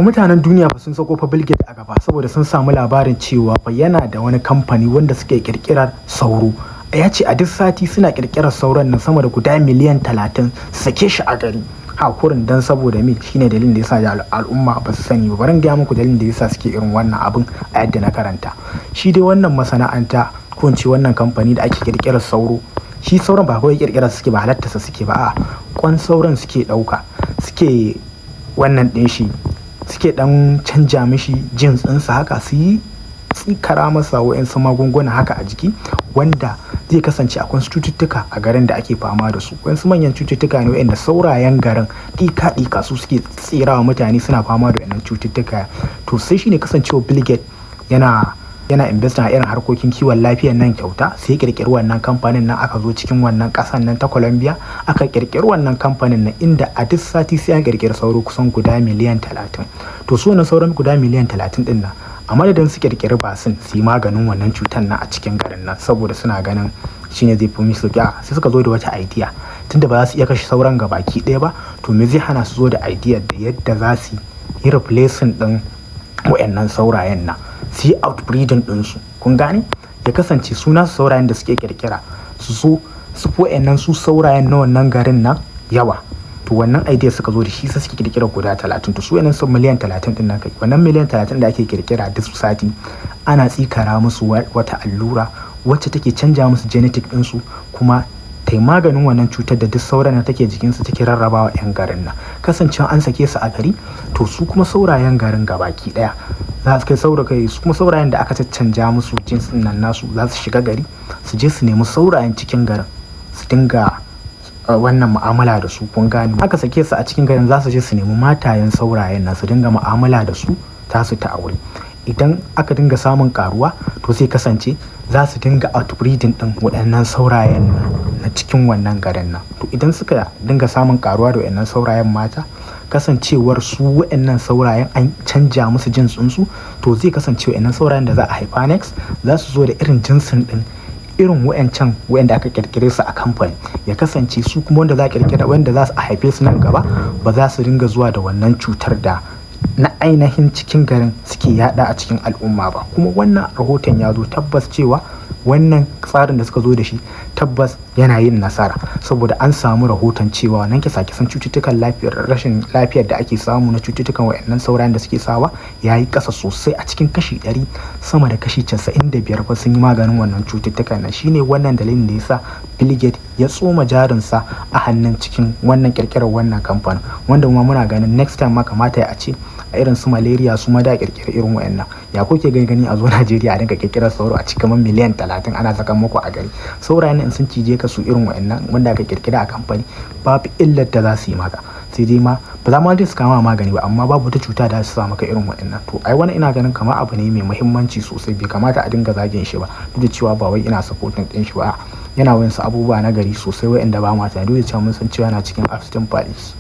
Mutanen duniya fa sun sako fa Bill Gates a gaba saboda sun samu labarin cewa fa yana da wani kamfani wanda suke kirkirar sauro. Ya ce a duk sati suna kirkirar sauron nan sama da guda miliyan 30 sake shi a gari. Hakurin dan saboda me shine dalilin da yasa da al'umma ba su sani ba. Bari gaya muku dalilin da yasa suke irin wannan abin a yadda na karanta. Shi dai wannan masana'anta ko in ce wannan kamfani da ake kirkirar sauro, shi sauran ba kawai kirkirar suke ba halatta suke ba a kwan sauran suke dauka suke wannan din shi suke dan canja mishi jins ɗinsa haka su yi tsikara masa wa'yansu magunguna haka a jiki wanda zai kasance akwai cututtuka a garin da ake fama da su. Wa'yansu manyan cututtuka ne wa'yanda saurayen garin ɗika su suke tsirawa mutane suna fama da wa'yannan cututtuka. To sai shine kasancewa Bill Gates yana investing a irin harkokin kiwon lafiyar nan kyauta, sai kirkiri wannan kamfanin nan aka zo cikin wannan kasan nan ta Colombia aka kirkiri wannan kamfanin nan inda a duk sati sai an kirkiri sauro kusan guda miliyan 30. To su wannan sauran guda miliyan 30 din nan a madadin su kirkiri basin su yi maganin wannan cutar nan a cikin garin nan saboda suna ganin shine zai fi musu sai suka zo da wata idea tunda ba za su iya kashe sauran gabaki ɗaya ba, to me zai hana su zo da idea da yadda za su yi replacing din wayannan saurayen nan, su yi outbreeding ɗinsu. Kun gane, ya kasance suna su saurayen da suke kirkira su wayannan su saurayen na wannan garin nan yawa. To wannan idea suka zo da shi sai suke kirkira guda 30. To su wayannan sun miliyan 30 din nan kai, wannan miliyan 30 da ake kirkira duk sati ana tsikara musu wata allura wacce take canja musu genetic ɗinsu kuma ta yi maganin wannan cutar da duk sauran da take jikinsu take rarrabawa 'yan garin nan. Kasancewa an sake su a gari, to su kuma saurayen garin gabaki daya za su kai su kuma saurayen da aka caccanja musu jinsin nan nasu za su shiga gari su je su nemi saurayen cikin garin su dinga wannan mu'amala da su. Kun gane, aka sake su a cikin garin za su je su nemi matayen saurayen nan su dinga mu'amala da su tasu ta aure. Idan aka dinga samun karuwa to sai kasance za su dinga outbreeding din waɗannan saurayen na cikin wannan garin nan. To idan suka dinga samun karuwa da waɗannan saurayen mata, kasancewar su waɗannan saurayen an canja musu jinsinsu, to zai kasance waɗannan saurayen da za a haifa next za su zo da irin jinsin din irin wayancan wayanda aka kirkire su a kamfani, ya kasance su kuma wanda za a kirkira wanda za su haife su nan gaba ba za su dinga zuwa da wannan cutar da na ainihin cikin garin suke yada a cikin al'umma ba. Kuma wannan rahoton ya zo tabbas cewa wannan tsarin da suka zo da shi tabbas yana yin nasara saboda an samu rahoton cewa nan kisa-kisan cututtukan rashin lafiyar da ake samu na cututtukan wayannan saurayen da suke sawa ya yi ƙasa sosai a cikin kashi 100, sama da kashi 95 fa sun yi maganin wannan cututtukan nan. Shine wannan dalilin da yasa Bill Gates ya tsoma jarinsa a hannun cikin wannan kirkirar wannan kamfanin, wanda kuma muna ganin next time ma kamata a ce a irin su malaria su ma da kirkira irin wayannan. Ya kuke gani a zo Najeriya a dinga kirkirar sauro a cikin miliyan 30 ana saka muku a gari. Saurayen in sun cije ka su irin wayannan wanda aka kirkira a kamfani babu illar da za su yi maka, sai dai ma ba za ma dai su kama magani ba, amma babu wata cuta da su sa maka irin wayannan. To ai wani ina ganin kamar abu ne mai muhimmanci sosai, bai kamata a dinga zagin shi ba, duk da cewa ba wai ina supporting din shi ba, yana wayansu abubuwa na gari sosai wayanda ba ma tare da cewa mun san cewa yana cikin abstinence.